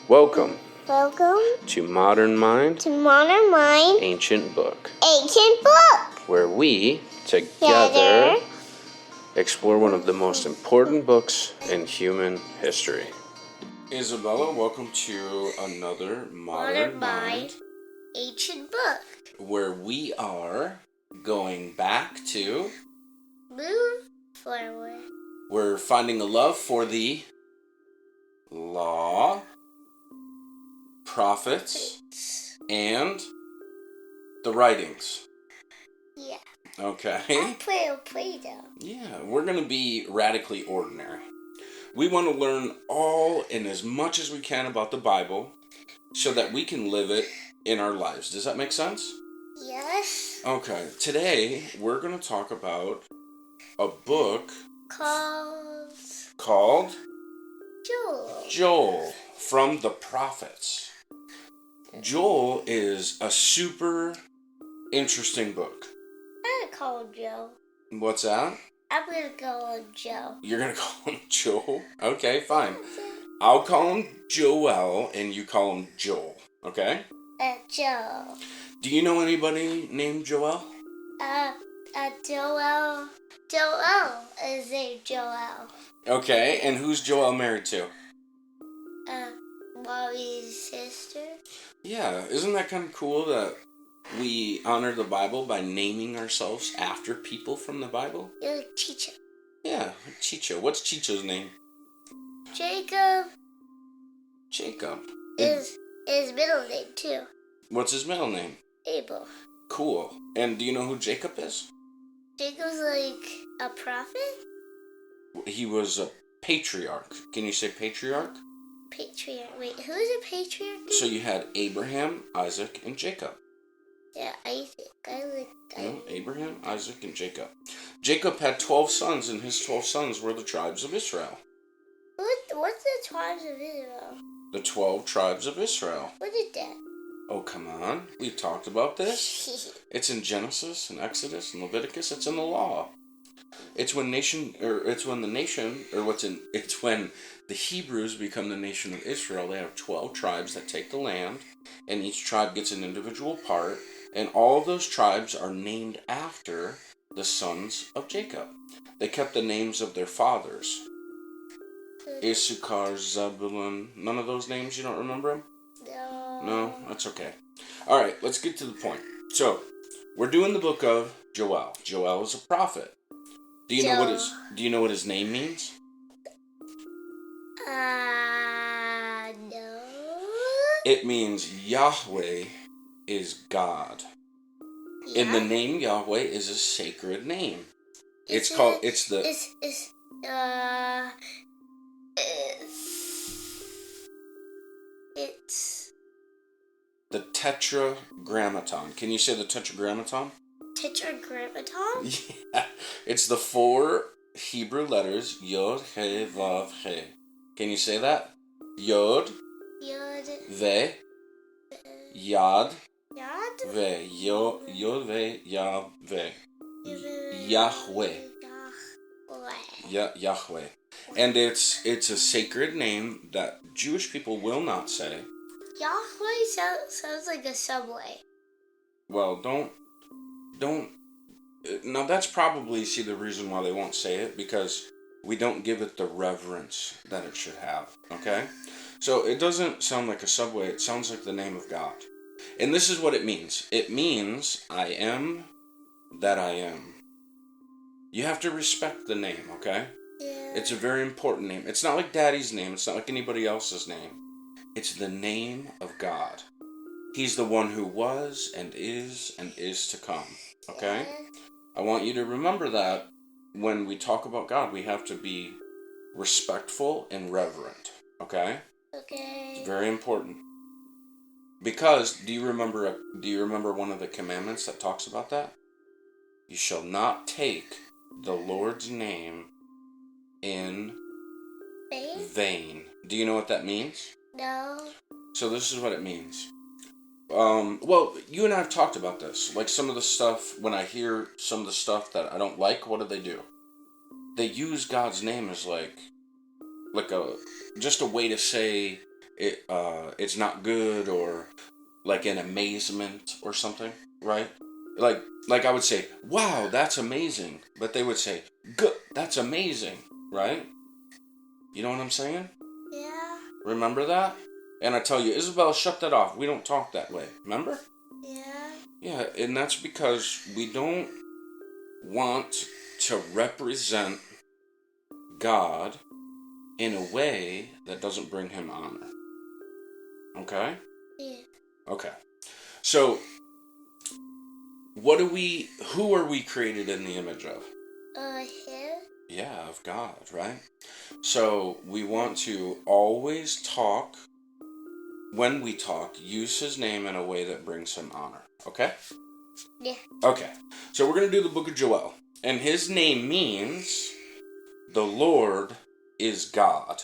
Welcome Welcome to Modern Mind, Ancient Book, where we, together, explore one of the most important books in human history. Isabella, welcome to another Modern Mind, Ancient Book. where we are going back to... Move forward. We're finding a love for the law, prophets, and the writings. Yeah. Okay. I'll play though. Yeah, we're going to be radically ordinary. We want to learn all and as much as we can about the Bible so that we can live it in our lives. Does that make sense? Yes. Okay, today we're going to talk about a book called Joel from the Prophets. Joel is a super interesting book. I'm going to call him Joe. What's that? I'm going to call him Joe. You're going to call him Joel? Okay, fine. I'll call him Joel and you call him Joel, okay? Joe. Do you know anybody named Joel? Joel. Joel is named Joel. Okay, and who's Joel married to? Mommy's sister. Yeah, isn't that kind of cool that we honor the Bible by naming ourselves after people from the Bible? You're like Chicha. Yeah, Chicho. What's Chicho's name? Jacob. Jacob. Is his middle name too. What's his middle name? Abel. Cool. And do you know who Jacob is? Jacob's like a prophet? He was a patriarch. Can you say patriarch? Patriarch. Wait, who's a patriarch? So you had Abraham, Isaac, and Jacob. Yeah, Isaac. Abraham, Isaac, and Jacob. Jacob had 12 sons, and his 12 sons were the tribes of Israel. What's the tribes of Israel? The 12 tribes of Israel. What is that? Oh, come on. We've talked about this. It's in Genesis and Exodus and Leviticus. It's in the law. It's when the Hebrews become the nation of Israel. They have 12 tribes that take the land, and each tribe gets an individual part, and all of those tribes are named after the sons of Jacob. They kept the names of their fathers. Issachar, Zebulun, none of those names, you don't remember them? No, that's okay. All right, let's get to the point. So, we're doing the book of Joel. Joel is a prophet. Do you know what his name means? No. It means Yahweh is God. Yeah. And the name Yahweh is a sacred name. It's the Tetragrammaton. Can you say the Tetragrammaton? Tetragrammaton? Yeah. It's the 4 Hebrew letters, Yod, He, Vav, He. Can you say that? Yod, Ve, Yad, Ve, Yod, Ve, Yah, Ve. Yahweh. Yahweh. And it's a sacred name that Jewish people will not say. Yahweh sounds like a subway. Well, don't. Now that's probably, the reason why they won't say it, because we don't give it the reverence that it should have, okay? So it doesn't sound like a subway, it sounds like the name of God. And this is what it means. It means, I am that I am. You have to respect the name, okay? Yeah. It's a very important name. It's not like Daddy's name, it's not like anybody else's name. It's the name of God. He's the one who was and is to come, okay? I want you to remember that when we talk about God, we have to be respectful and reverent, okay? Okay. It's very important. Because, do you remember one of the commandments that talks about that? You shall not take the Lord's name in vain. Do you know what that means? No. So this is what it means. Well, you and I have talked about this. Like some of the stuff, when I hear some of the stuff that I don't like, what do? They use God's name as like just a way to say it's not good, or like an amazement or something, right? Like I would say, wow, that's amazing, but they would say, good, that's amazing, right? You know what I'm saying? Yeah. Remember that? And I tell you, Isabel, shut that off. We don't talk that way. Remember? Yeah. Yeah, and that's because we don't want to represent God in a way that doesn't bring him honor. Okay? Yeah. Okay. So, who are we created in the image of? Him? Yeah, of God, right? So, we want to always talk, when we talk, use his name in a way that brings him honor. Okay? Yeah. Okay. So, we're going to do the book of Joel. And his name means the Lord is God.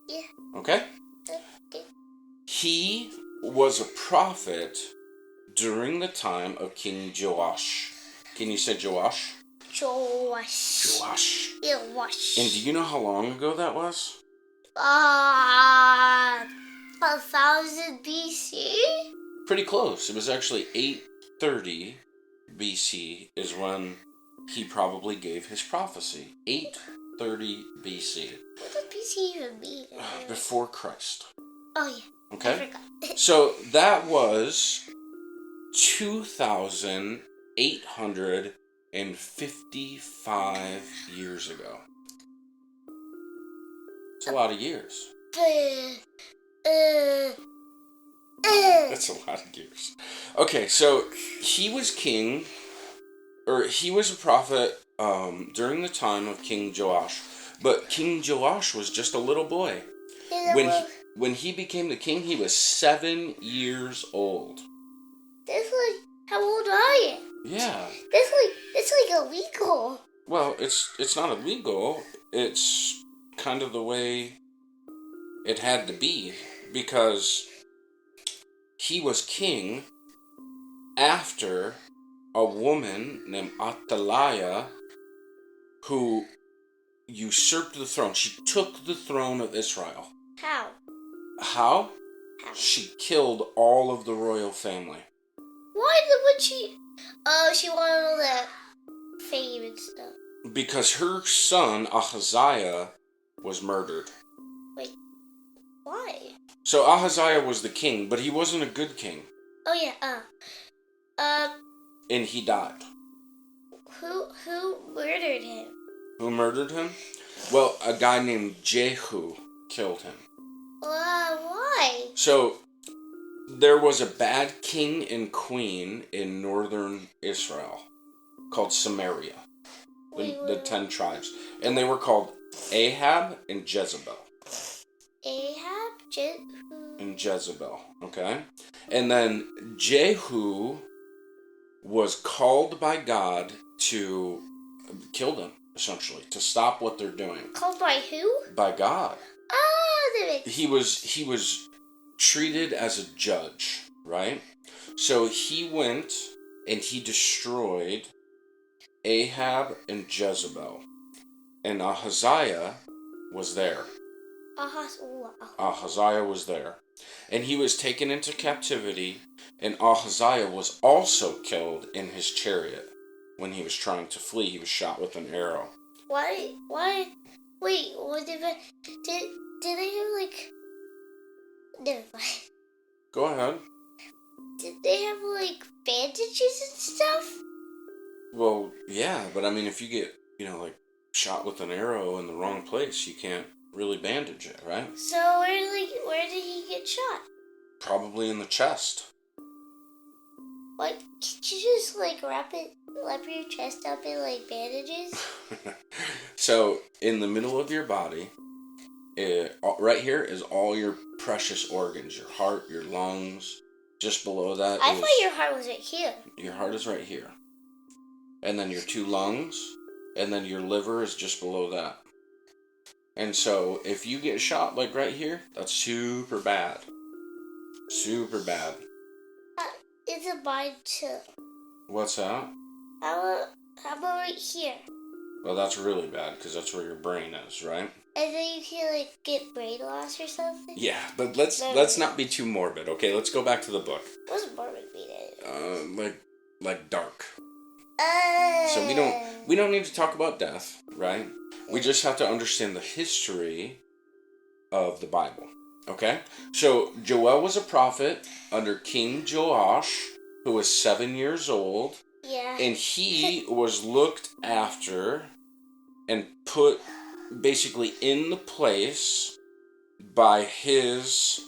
Yeah. Okay? Okay. He was a prophet during the time of King Joash. Can you say Joash? Joash. Joash. Joash. And do you know how long ago that was? 1000 BC? Pretty close. It was actually 830 BC is when he probably gave his prophecy. 830 BC. What does BC even mean? Before Christ. Oh, yeah. Okay? I forgot. So that was 2,855 years ago. It's a lot of years. That's a lot of years. Okay, so he was king, or he was a prophet during the time of King Joash. But King Joash was just a little boy. When he became the king, he was 7 years old. That's like, how old are you? Yeah. That's like illegal. Well, it's not illegal. It's kind of the way it had to be, because he was king after a woman named Athaliah who usurped the throne. She took the throne of Israel. How? How? She killed all of the royal family. Why would she? Oh, she wanted all that fame and stuff. Because her son, Ahaziah, was murdered. Wait, why? So Ahaziah was the king, but he wasn't a good king. Oh, yeah, And he died. Who murdered him? Who murdered him? Well, a guy named Jehu killed him. Why? So, there was a bad king and queen in northern Israel called Samaria. The 10 tribes. And they were called Ahab and Jezebel. Ahab? Jehu? And Jezebel, okay? And then Jehu was called by God to kill them, essentially, to stop what they're doing. Called by who? By God. Oh, He was treated as a judge, right? So he went and he destroyed Ahab and Jezebel. And Ahaziah was there. Ahaziah was there. And he was taken into captivity, and Ahaziah was also killed in his chariot. When he was trying to flee, he was shot with an arrow. Why? Wait, what did they have, like... Never mind. Go ahead. Did they have, like, bandages and stuff? Well, yeah, but I mean, if you get, like, shot with an arrow in the wrong place, you can't really bandage it, right? So where did he get shot? Probably in the chest. Like, could you just, like, wrap your chest up in, like, bandages? So, in the middle of your body, right here is all your precious organs. Your heart, your lungs. Just below that I thought your heart was right here. Your heart is right here. And then your 2 lungs. And then your liver is just below that. And so, if you get shot, like right here, that's super bad. Super bad. It's a mine too. What's that? How about right here? Well, that's really bad, because that's where your brain is, right? And then you can like get brain loss or something. Yeah, but let's not be too morbid, okay? Let's go back to the book. What's morbid mean? Like dark. So we don't need to talk about death, right? We just have to understand the history of the Bible, okay? So Joel was a prophet under King Joash, who was 7 years old, Yeah. and he was looked after and put basically in the place by his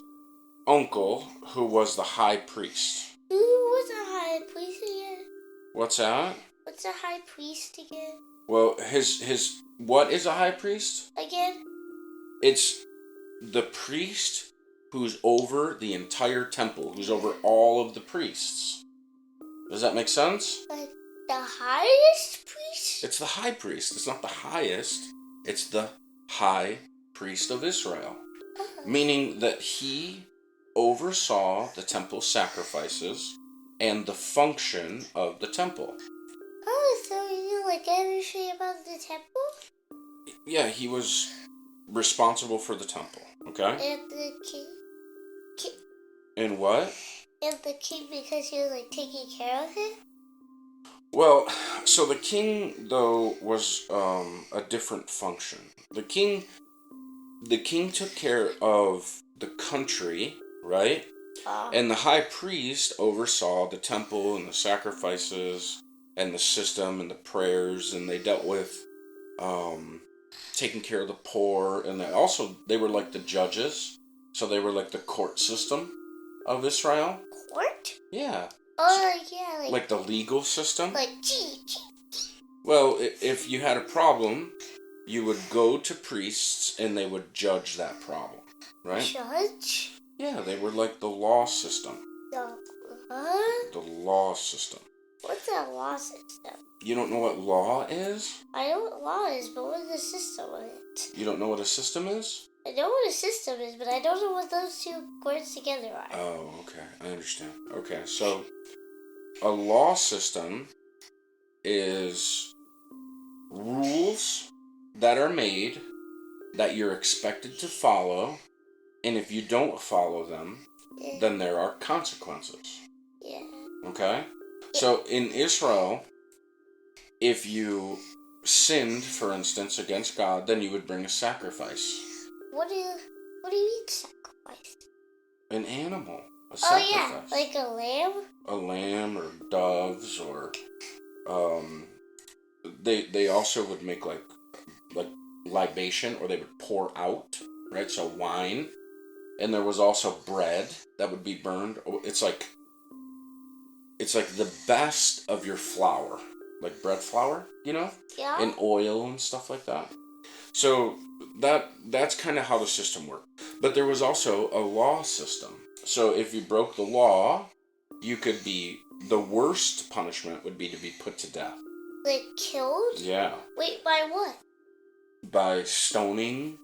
uncle, who was the high priest. Who was a high priest again? What's that? What's a high priest again? Well, his what is a high priest? Again? It's the priest who's over the entire temple, who's over all of the priests. Does that make sense? Like the highest priest? It's the high priest. It's not the highest. It's the high priest of Israel. Meaning that he oversaw the temple sacrifices and the function of the temple. Oh, so you like everything about the temple? Yeah, he was responsible for the temple, okay? And the king? And what? And the king because you're like taking care of him? Well, so the king, though, was a different function. The king took care of the country, right? And the high priest oversaw the temple and the sacrifices and the system and the prayers, and they dealt with taking care of the poor, and they were like the judges, so they were like the court system of Israel. Court? Yeah. Oh, yeah, like the legal system. Like gee. Well, if you had a problem, you would go to priests and they would judge that problem, right? Judge? Yeah, they were like the law system. The law system. What's a law system? You don't know what law is? I know what law is, but what's the system of it? You don't know what a system is? I know what a system is, but I don't know what those two words together are. Oh, okay. I understand. Okay, so a law system is rules that are made that you're expected to follow, and if you don't follow them, then there are consequences. Yeah. Okay? So in Israel, if you sinned, for instance, against God, then you would bring a sacrifice. What do you mean sacrifice? An animal. A sacrifice. Oh yeah, like a lamb? A lamb or doves or they also would make like libation, or they would pour out, right? So wine. And there was also bread that would be burned. It's like the best of your flour, like bread flour, you know? Yeah. And oil and stuff like that. So that's kind of how the system worked. But there was also a law system. So if you broke the law, the worst punishment would be to be put to death. Like killed? Yeah. Wait, by what? By stoning,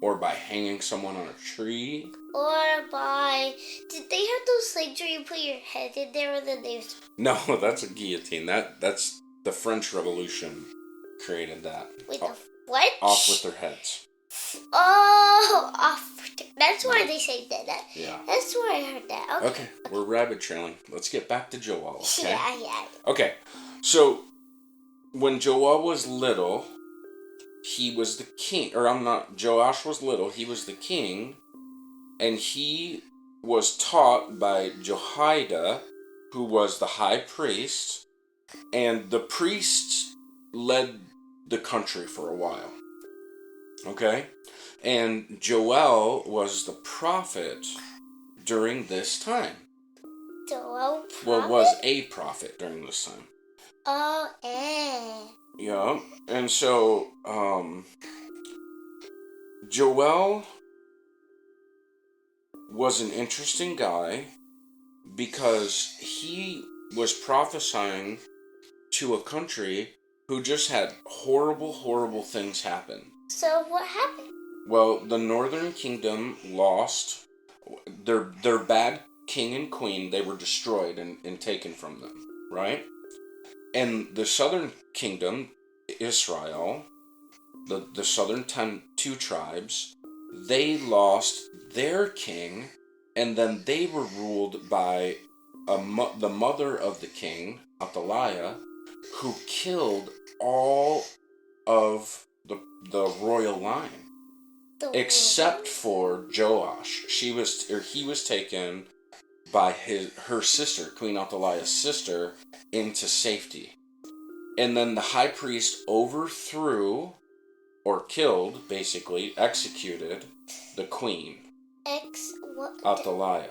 or by hanging someone on a tree. Or by... Did they have those things where you put your head in there and then they... No, that's a guillotine. That's the French Revolution created that. Wait, the what? Off with their heads. Oh, off. That's why they say that. Yeah. That's why I heard that. Okay, we're rabbit trailing. Let's get back to Joel, okay? Yeah. Okay, so when Joel was little, he was the king. Joash was little, he was the king, and he was taught by Jehoiada, who was the high priest, and the priests led the country for a while. Okay? And Joel was the prophet during this time. Joel prophet? Well, was a prophet during this time. Oh, eh. Yeah. And so, Joel was an interesting guy because he was prophesying to a country who just had horrible, horrible things happen. So what happened? Well, the Northern Kingdom lost their bad king and queen. They were destroyed and taken from them, right? And the Southern Kingdom, Israel, the southern two tribes, they lost their king, and then they were ruled by the mother of the king, Athaliah, who killed all of the royal line, except for Joash. He was taken by her sister, Queen Athaliah's sister, into safety. And then the high priest overthrew, or killed, basically, executed the queen, Athaliah.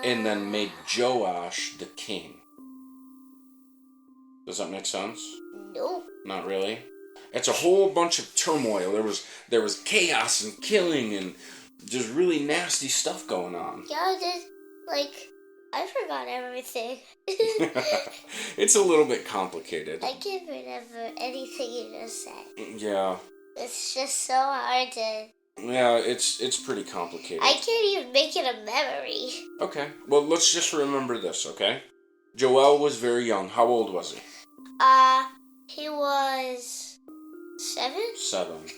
And then made Joash the king. Does that make sense? Nope. Not really? It's a whole bunch of turmoil. There was chaos and killing and just really nasty stuff going on. Yeah, I forgot everything. It's a little bit complicated. I can't remember anything you just said. Yeah. It's just so hard to... Yeah, it's pretty complicated. I can't even make it a memory. Okay, well, let's just remember this, okay? Joel was very young. How old was he? He was 7? 7.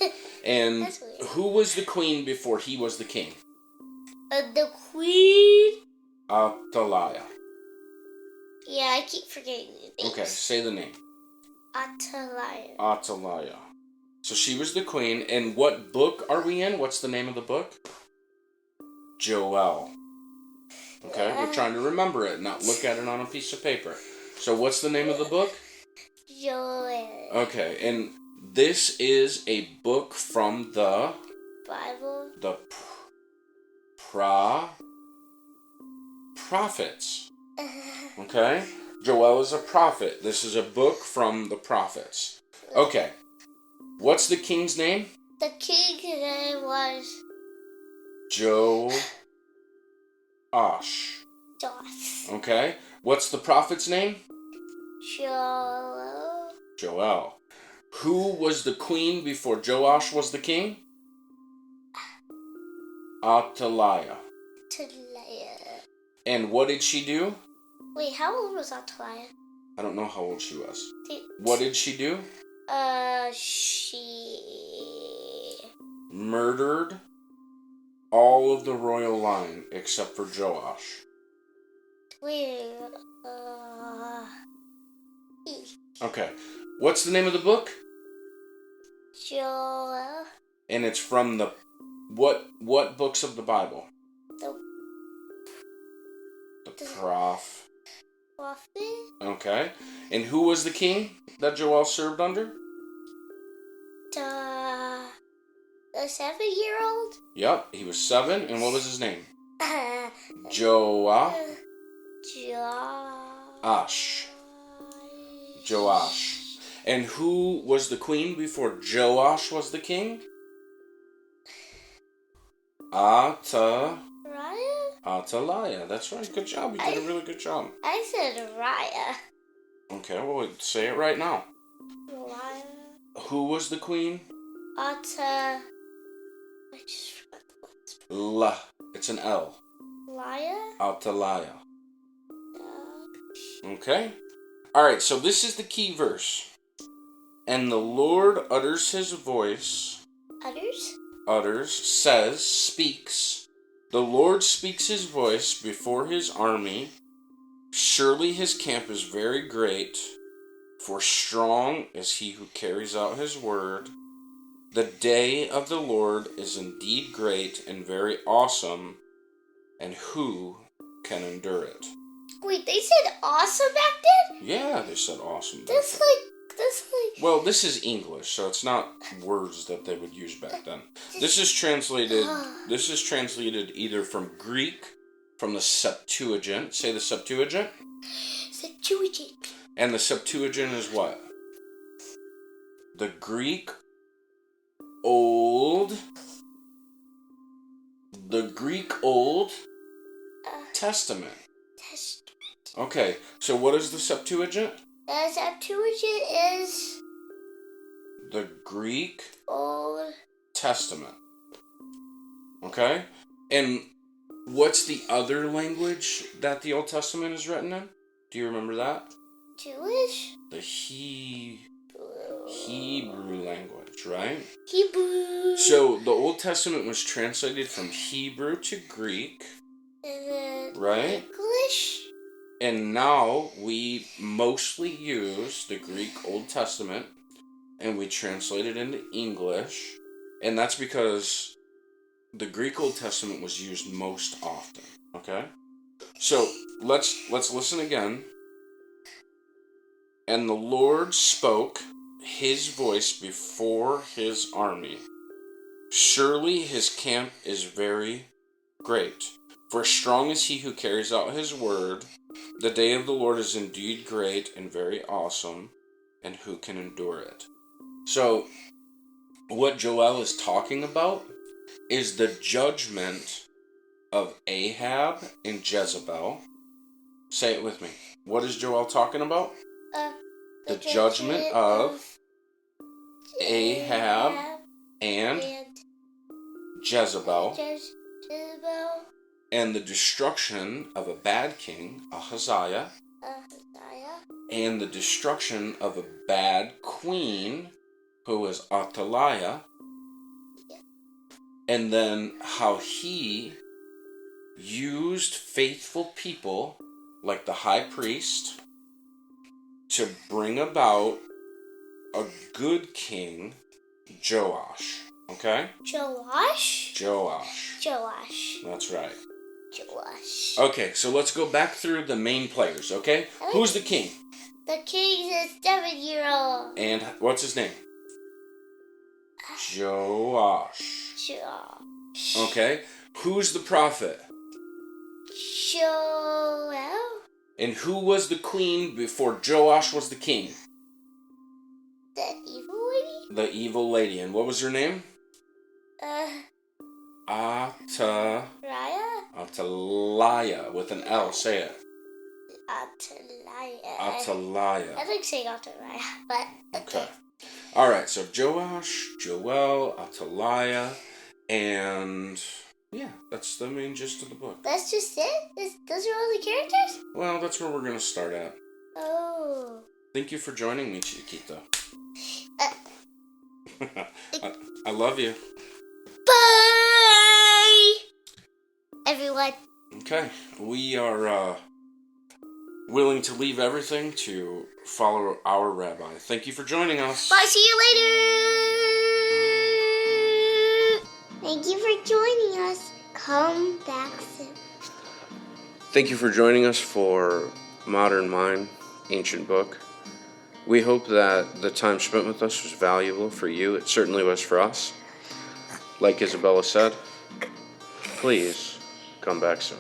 And who was the queen before he was the king? The queen? Athaliah. Yeah, I keep forgetting the names. Okay, say the name. Athaliah. Athaliah. So she was the queen, and what book are we in? What's the name of the book? Joel. Okay, we're trying to remember it, not look at it on a piece of paper. So what's the name of the book? Joel. Okay, and this is a book from the... Bible? The prophets. Okay? Joel is a prophet. This is a book from the prophets. Okay. What's the king's name? The king's name was... Joash. Josh. Okay. What's the prophet's name? Joel. Joel. Who was the queen before Joash was the king? Athaliah. Athaliah. And what did she do? Wait, how old was Athaliah? I don't know how old she was. What did she do? She... Murdered all of the royal line except for Joash. Wait, Okay. What's the name of the book? Joel. And it's from the... What books of the Bible? The Prophet. Okay. And who was the king that Joel served under? The 7-year-old? Yep, he was 7. And what was his name? Joash. Joash. And who was the queen before Joash was the king? Athaliah. That's right. Good job. You did a really good job. I said Raya. Okay, well, say it right now. Raya. Who was the queen? I just forgot the words. La. It's an L. Laya? Athaliah. Okay. Alright, so this is the key verse. And the Lord utters his voice. Utters, says, speaks. The Lord speaks his voice before his army. Surely his camp is very great, for strong is he who carries out his word. The day of the Lord is indeed great and very awesome, and who can endure it? Wait, they said awesome back then? Yeah, they said awesome. That's like... Well, this is English, so it's not words that they would use back then. This is translated either from Greek, from the Septuagint. Say the Septuagint. Septuagint. And the Septuagint is what? The Greek Old Testament. Okay, so what is the Septuagint? The Septuagint is... the Greek Old Testament. Okay? And what's the other language that the Old Testament is written in? Do you remember that? Jewish? The Hebrew language. language, right? Hebrew. So the Old Testament was translated from Hebrew to Greek, And then right? English. And now we mostly use the Greek Old Testament and we translate it into English. And that's because the Greek Old Testament was used most often, okay? So let's listen again. And the Lord spoke his voice before his army. Surely his camp is very great. For strong is he who carries out his word. The day of the Lord is indeed great and very awesome, and who can endure it? So, what Joel is talking about is the judgment of Ahab and Jezebel. Say it with me. What is Joel talking about? The judgment of Ahab and Jezebel, and the destruction of a bad king, Ahaziah, and the destruction of a bad queen, who was Athaliah, and then how he used faithful people like the high priest to bring about a good king, Joash. Okay? Joash? Joash. Joash. That's right. Joash. Okay, so let's go back through the main players, okay? Who's the king? The king is a 7-year-old. And what's his name? Joash. Joash. Okay. Who's the prophet? Joel. And who was the queen before Joash was the king? The evil lady? The evil lady. And what was her name? Raya? Athaliah with an L. Say it. Athaliah. Athaliah. I like saying Athaliah, but Okay. All right. So Joash, Joel, Athaliah, and yeah, that's the main gist of the book. That's just it? Those are all the characters? Well, that's where we're gonna start at. Oh. Thank you for joining me, Chiquita. I love you. Bye, everyone. Okay, we are willing to leave everything to follow our rabbi. Thank you for joining us. Bye, see you later. Thank you for joining us. Come back soon. Thank you for joining us for Modern Mind, Ancient Book. We hope that the time spent with us was valuable for you. It certainly was for us. Like Isabella said, please come back soon.